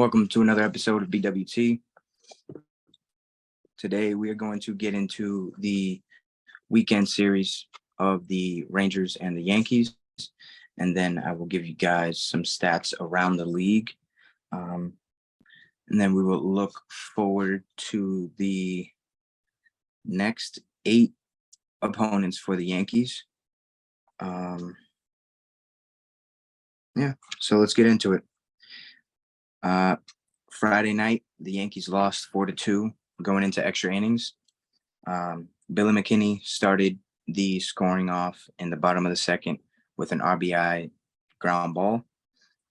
Welcome to another episode of BWT. Today we are going to get into the weekend series of the Rangers and the Yankees, and then I will give you guys some stats around the league. And then we will look forward to the next 8 opponents for the Yankees. So let's get into it. Friday night, the Yankees lost 4-2 going into extra innings. Billy McKinney started the scoring off in the bottom of the second with an RBI ground ball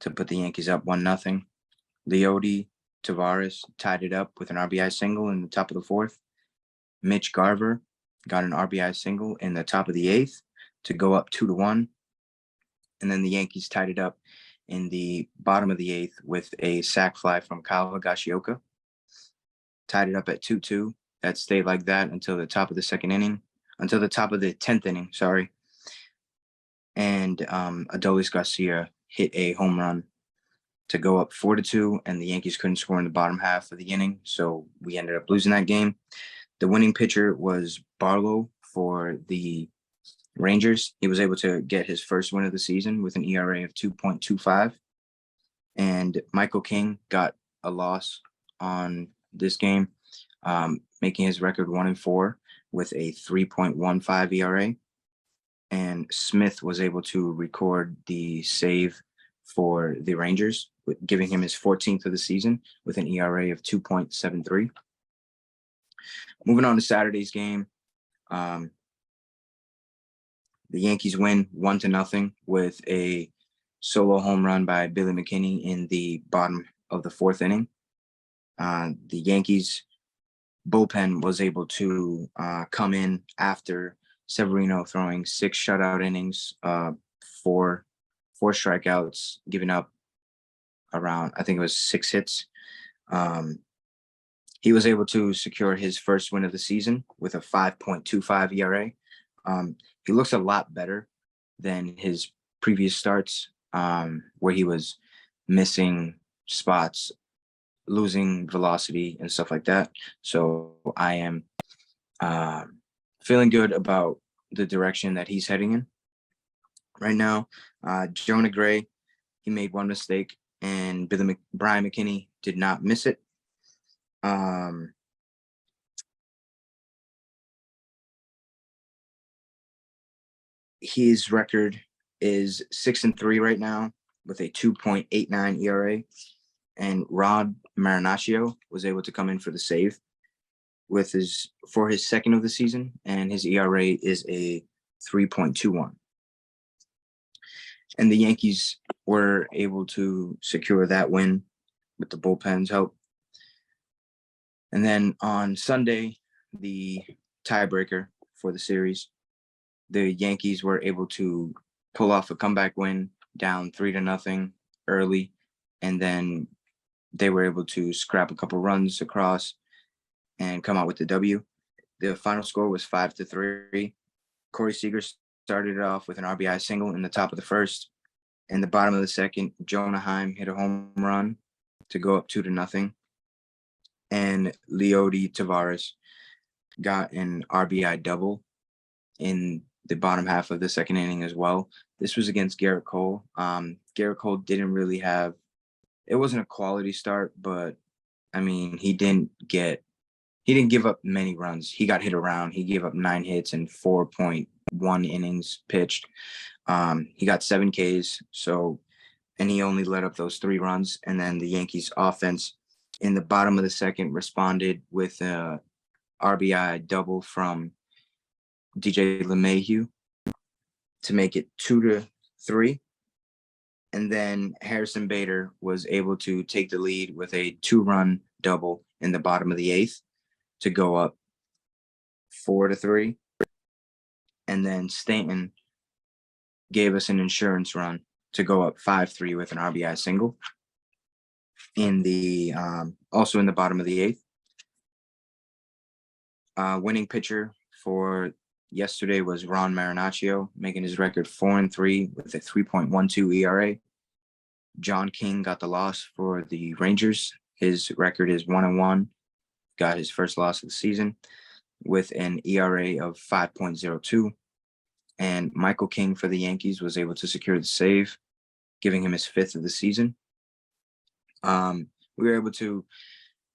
to put the Yankees up 1-0. Leody Tavares tied it up with an RBI single in the top of the fourth. Mitch Garver got an RBI single in the top of the eighth to go up 2-1. And then the Yankees tied it up in the bottom of the eighth with a sac fly from Kyle Higashioka. Tied it up at 2-2. That stayed like that until the top of the 10th inning, sorry. And Adolis Garcia hit a home run to go up 4-2, and the Yankees couldn't score in the bottom half of the inning, so we ended up losing that game. The winning pitcher was Barlow for the Rangers. He was able to get his first win of the season with an ERA of 2.25. And Michael King got a loss on this game, making his record 1-4 with a 3.15 ERA. And Smith was able to record the save for the Rangers, giving him his 14th of the season with an ERA of 2.73. Moving on to Saturday's game, the Yankees win 1-0 with a solo home run by Billy McKinney in the bottom of the fourth inning. The Yankees bullpen was able to come in after Severino throwing 6 shutout innings, 4 strikeouts, giving up around, I think it was 6 hits. He was able to secure his first win of the season with a 5.25 ERA. He looks a lot better than his previous starts, where he was missing spots, losing velocity and stuff like that. So I am feeling good about the direction that he's heading in right now. Jonah Gray, he made one mistake, and Brian McKinney did not miss it. His record is 6-3 right now with a 2.89 ERA. And Rod Marinaccio was able to come in for the save for his second of the season, and his ERA is a 3.21. And the Yankees were able to secure that win with the bullpen's help. And then on Sunday, the tiebreaker for the series, the Yankees were able to pull off a comeback win down 3-0 early, and then they were able to scrap a couple runs across and come out with the W. The final score was 5-3. Corey Seager started it off with an RBI single in the top of the first. In the bottom of the second, Jonah Heim hit a home run to go up 2-0. And Leody Tavares got an RBI double in the bottom half of the second inning as well. This was against Garrett Cole. Garrett Cole didn't really have, it wasn't a quality start, but I mean, he didn't give up many runs. He got hit around. He gave up 9 hits and 4.1 innings pitched. He got 7 Ks. And he only let up those 3 runs. And then the Yankees offense in the bottom of the second responded with a RBI double from DJ LeMahieu to make it 2-3. And then Harrison Bader was able to take the lead with a 2-run double in the bottom of the eighth to go up 4-3. And then Stanton gave us an insurance run to go up 5-3 with an RBI single in the also in the bottom of the eighth. Winning pitcher for yesterday was Ron Marinaccio, making his record 4-3 with a 3.12 ERA. John King got the loss for the Rangers. His record is 1-1. Got his first loss of the season with an ERA of 5.02. And Michael King for the Yankees was able to secure the save, giving him his 5th of the season. We were able to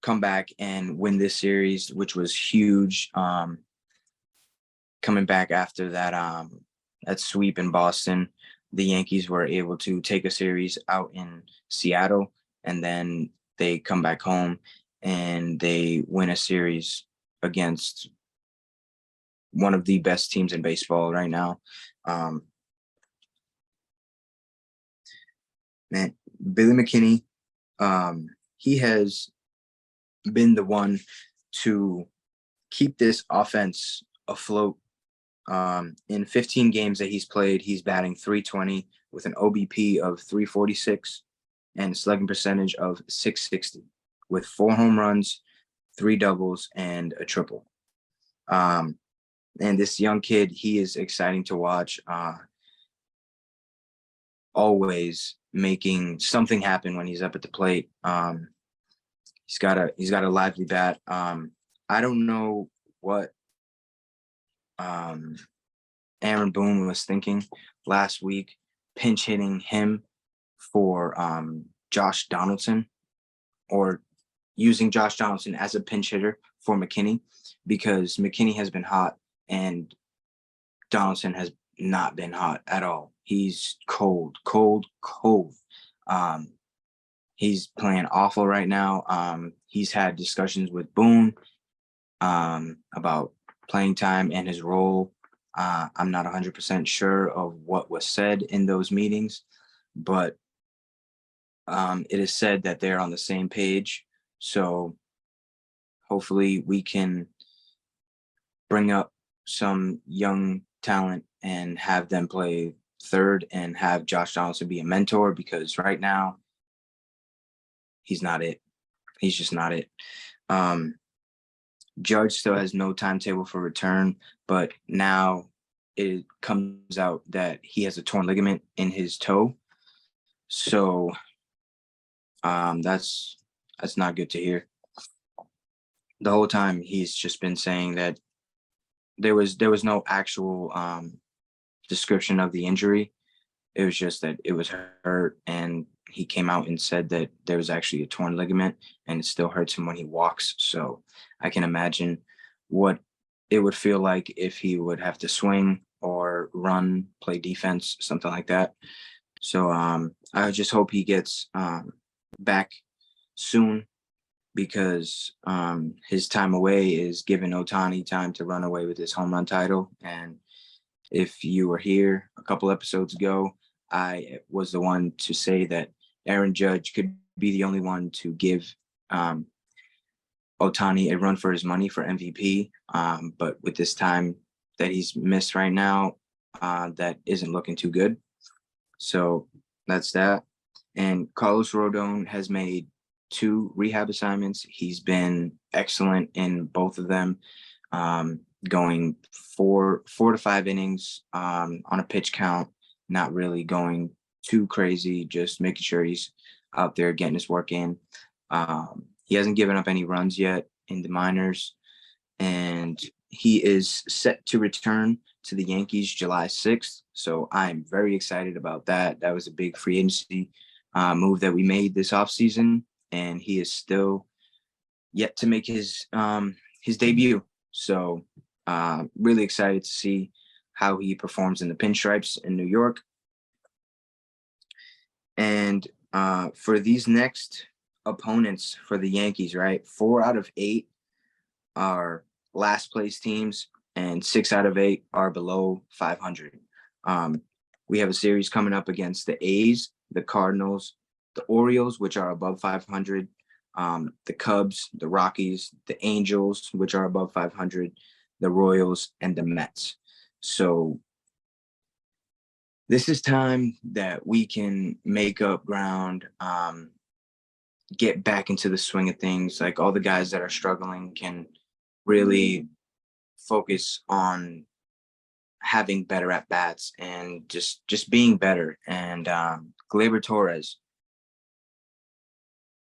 come back and win this series, which was huge. Coming back after that sweep in Boston, the Yankees were able to take a series out in Seattle, and then they come back home and they win a series against one of the best teams in baseball right now. Man, Billy McKinney, he has been the one to keep this offense afloat. In 15 games that he's played, he's batting .320 with an OBP of .346 and slugging percentage of .660 with 4 home runs, 3 doubles, and a triple. And this young kid, he is exciting to watch. Always making something happen when he's up at the plate. He's got a lively bat. I don't know what Aaron Boone was thinking last week, pinch hitting him for Josh Donaldson, or using Josh Donaldson as a pinch hitter for McKinney, because McKinney has been hot and Donaldson has not been hot at all. He's cold. He's playing awful right now. He's had discussions with Boone about playing time and his role. I'm not 100% sure of what was said in those meetings, but it is said that they're on the same page. So hopefully we can bring up some young talent and have them play third and have Josh Donaldson be a mentor, because right now he's not it. He's just not it. Judge still has no timetable for return, but now it comes out that he has a torn ligament in his toe. So that's not good to hear. The whole time he's just been saying that there was no actual description of the injury. It was just that it was hurt, and he came out and said that there was actually a torn ligament and it still hurts him when he walks. So I can imagine what it would feel like if he would have to swing or run, play defense, something like that. So I just hope he gets back soon, because his time away is giving Ohtani time to run away with his home run title. And if you were here a couple episodes ago, I was the one to say that Aaron Judge could be the only one to give Ohtani a run for his money for MVP. But with this time that he's missed right now, that isn't looking too good. So that's that. And Carlos Rodon has made 2 rehab assignments. He's been excellent in both of them, going 4 to 5 innings on a pitch count, not really going too crazy, just making sure he's out there getting his work in. He hasn't given up any runs yet in the minors, and he is set to return to the Yankees July 6th. So I'm very excited about that. That was a big free agency move that we made this offseason, and he is still yet to make his debut. So really excited to see how he performs in the pinstripes in New York. And for these next opponents for the Yankees, right, 4 out of 8 are last place teams, and 6 out of 8 are below 500. We have a series coming up against the A's, the Cardinals, the Orioles, which are above 500, the Cubs, the Rockies, the Angels, which are above 500, the Royals, and the Mets. So this is time that we can make up ground, get back into the swing of things. Like, all the guys that are struggling can really focus on having better at bats and just being better. And Gleyber Torres,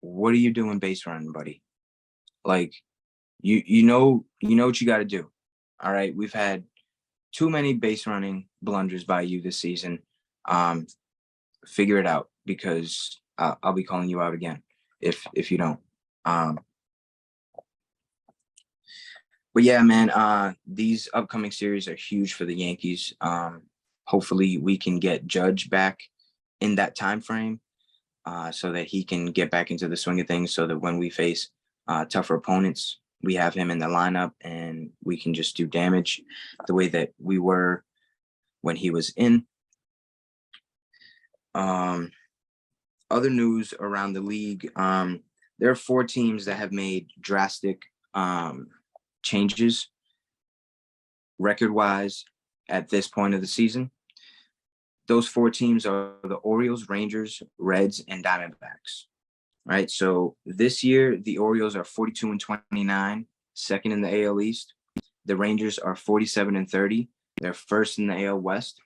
what are you doing base running, buddy? Like, you know what you got to do. All right, we've had too many base running blunders by you this season. Figure it out, because I'll be calling you out again if you don't. Um, but yeah, man, these upcoming series are huge for the Yankees. Hopefully, we can get Judge back in that time frame, so that he can get back into the swing of things, so that when we face tougher opponents, we have him in the lineup and we can just do damage the way that we were when he was in. Other news around the league, there are 4 teams that have made drastic changes record-wise at this point of the season. Those 4 teams are the Orioles, Rangers, Reds, and Diamondbacks. Right. So this year, the Orioles are 42-29, second in the AL East. The Rangers are 47-30. They're first in the AL West.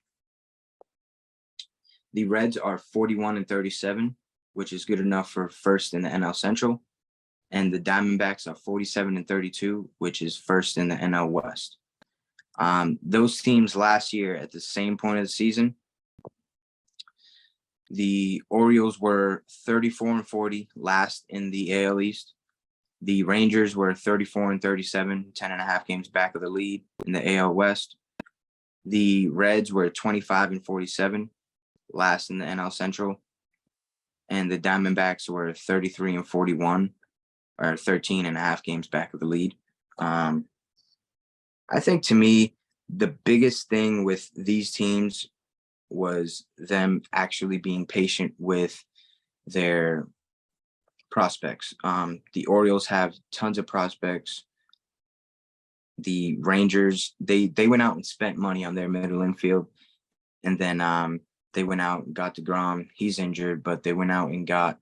The Reds are 41-37, which is good enough for first in the NL Central. And the Diamondbacks are 47-32, which is first in the NL West. Those teams last year at the same point of the season, the Orioles were 34-40, last in the AL East. The Rangers were 34-37, 10.5 games back of the lead in the AL West. The Reds were 25-47, last in the NL Central. And the Diamondbacks were 33-41, or 13.5 games back of the lead. I think, to me, the biggest thing with these teams was them actually being patient with their prospects. The Orioles have tons of prospects. The Rangers, they went out and spent money on their middle infield, and then they went out and got DeGrom. He's injured, but they went out and got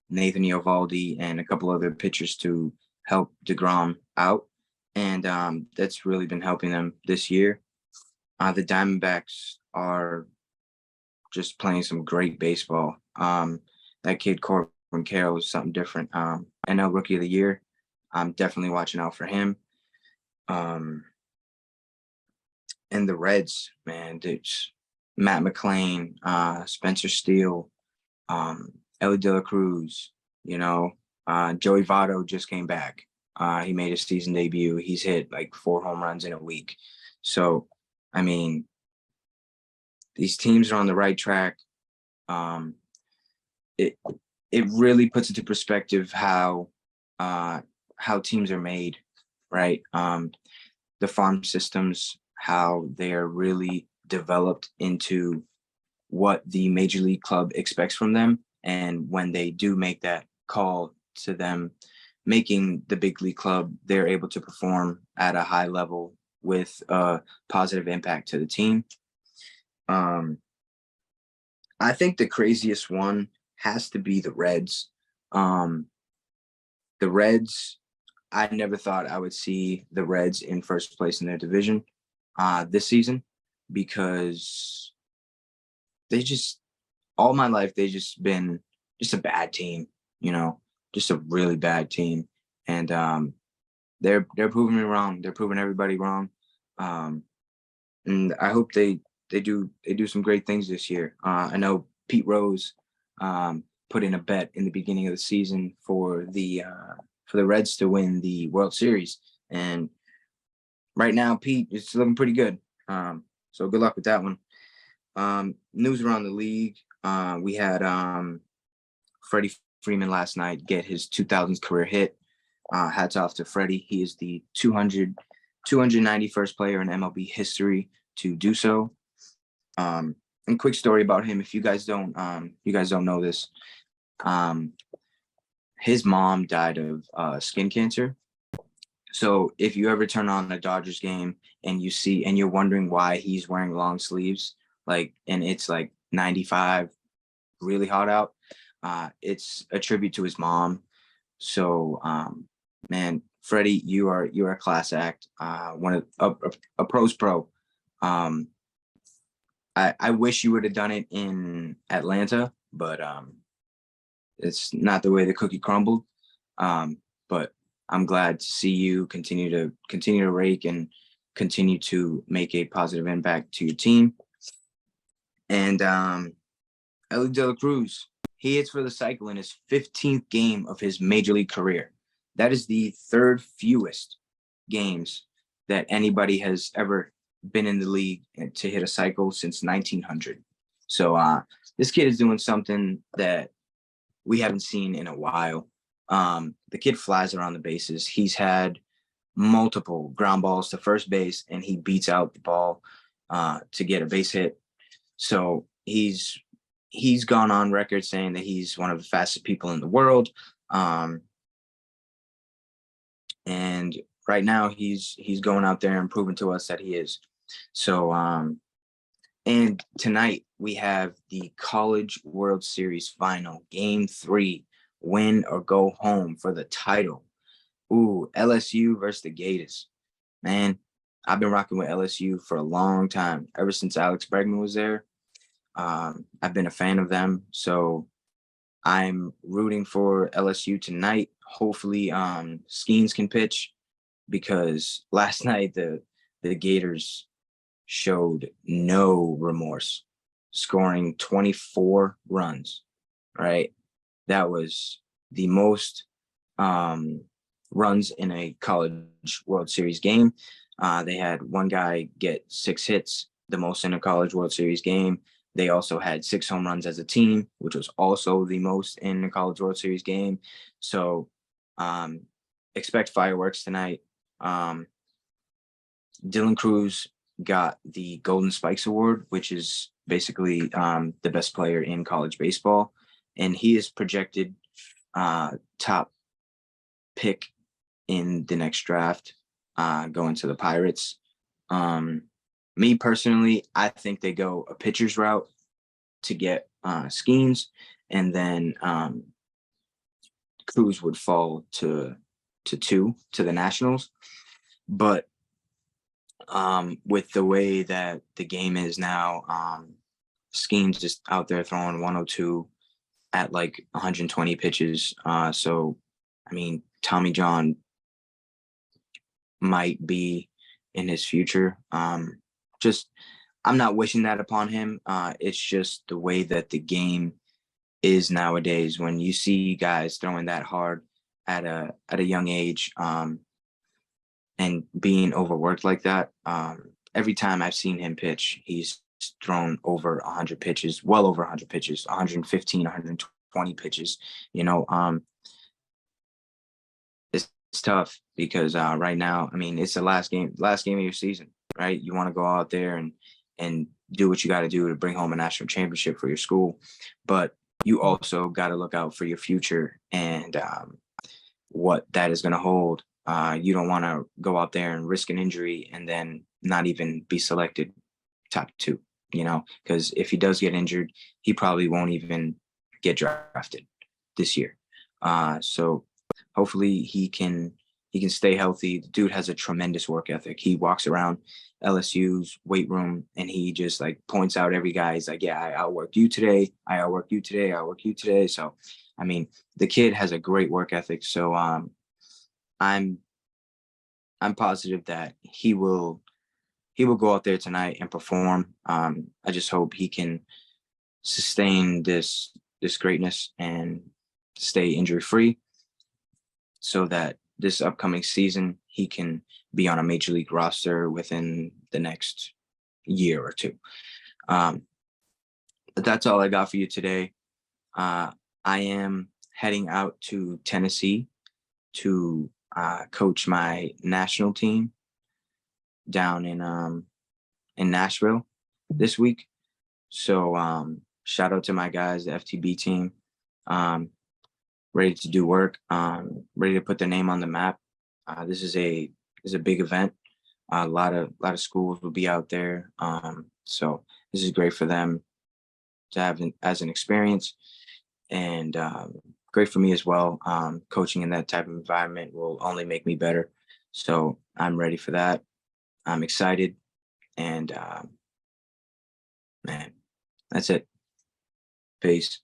Nathan Eovaldi and a couple other pitchers to help DeGrom out, and that's really been helping them this year. The Diamondbacks are just playing some great baseball. That kid Corbin Carroll is something different. NL Rookie of the Year. I'm definitely watching out for him. And the Reds, man, it's Matt McClain, Spencer Steele, Ellie De La Cruz, Joey Votto just came back. He made his season debut. He's hit like 4 home runs in a week. So, I mean, these teams are on the right track. It really puts into perspective how teams are made, right? The farm systems, how they are really developed into what the major league club expects from them. And when they do make that call to them making the big league club, they're able to perform at a high level with a positive impact to the team. I think the craziest one has to be the Reds. The Reds, I never thought I would see the Reds in first place in their division this season, because they just, all my life, they just been just a bad team, just a really bad team. And they're proving me wrong. They're proving everybody wrong. And I hope they do some great things this year. I know Pete Rose put in a bet in the beginning of the season for the Reds to win the World Series, and right now Pete is looking pretty good. So good luck with that one. News around the league: we had Freddie Freeman last night get his 2000s career hit. Hats off to Freddie. He is the 291st player in MLB history to do so. And quick story about him, if you guys don't know this, his mom died of skin cancer. So if you ever turn on a Dodgers game and you're wondering why he's wearing long sleeves, and it's like 95, really hot out, it's a tribute to his mom. So, man, Freddie, you are a class act. One of a pro's pro. I wish you would have done it in Atlanta, but it's not the way the cookie crumbled. But I'm glad to see you continue to rake and continue to make a positive impact to your team. And Ellie De La Cruz, he hits for the cycle in his 15th game of his major league career. That is the third fewest games that anybody has ever been in the league to hit a cycle since 1900. So this kid is doing something that we haven't seen in a while. The kid flies around the bases. He's had multiple ground balls to first base, and he beats out the ball to get a base hit. So he's gone on record saying that he's one of the fastest people in the world. And right now he's going out there and proving to us that he is. So and tonight we have the College World Series final, Game 3, win or go home for the title. Ooh, LSU versus the Gators. Man, I've been rocking with LSU for a long time, ever since Alex Bregman was there. I've been a fan of them, so I'm rooting for LSU tonight. Hopefully, Skeens can pitch, because last night the Gators showed no remorse, scoring 24 runs. Right, that was the most runs in a College World Series game. They had one guy get 6 hits, the most in a College World Series game. They also had 6 home runs as a team, which was also the most in a College World Series game. So expect fireworks tonight. Dylan Cruz got the Golden Spikes Award, which is basically the best player in college baseball. And he is projected top pick in the next draft, going to the Pirates. Me personally, I think they go a pitcher's route to get Skeens, and then Cruz would fall to 2 to the Nationals. But with the way that the game is now, Skeens just out there throwing 102 at like 120 pitches. So, I mean, Tommy John might be in his future. I'm not wishing that upon him. It's just the way that the game is nowadays. When you see guys throwing that hard at a young age, and being overworked like that, every time I've seen him pitch, he's thrown over 100 pitches, well over 100 pitches, 115, 120 pitches. It's tough because right now, I mean, it's the last game of your season, right? You want to go out there and do what you got to do to bring home a national championship for your school, but you also got to look out for your future and what that is going to hold. You don't want to go out there and risk an injury and then not even be selected top 2, because if he does get injured, he probably won't even get drafted this year. So hopefully he can stay healthy. The dude has a tremendous work ethic. He walks around LSU's weight room and he just like points out every guy. He's like, yeah, I outworked you today. I outworked you today. I outworked you today. So, I mean, the kid has a great work ethic. So I'm positive that he will go out there tonight and perform. I just hope he can sustain this greatness and stay injury free, so that this upcoming season he can be on a major league roster within the next year or 2. But that's all I got for you today. I am heading out to Tennessee to coach my national team down in Nashville this week. So shout out to my guys, the FTB team. Ready to do work, ready to put their name on the map. This is a big event. A lot of schools will be out there. So this is great for them to have as an experience, and great for me as well. Coaching in that type of environment will only make me better. So I'm ready for that. I'm excited, and man, that's it. Peace.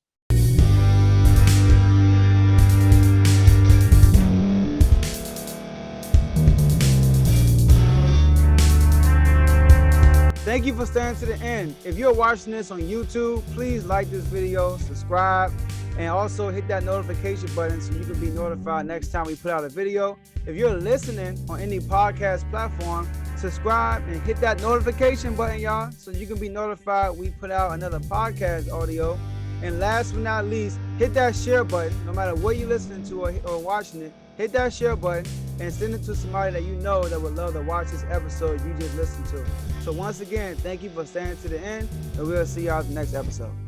Thank you for staying to the end. If you're watching this on YouTube, please like this video, subscribe, and also hit that notification button so you can be notified next time we put out a video. If you're listening on any podcast platform, subscribe and hit that notification button, y'all, so you can be notified we put out another podcast audio. And last but not least, hit that share button. No matter what you're listening to or watching it, hit that share button and send it to somebody that you know that would love to watch this episode you just listened to. So once again, thank you for staying to the end, and we'll see y'all in the next episode.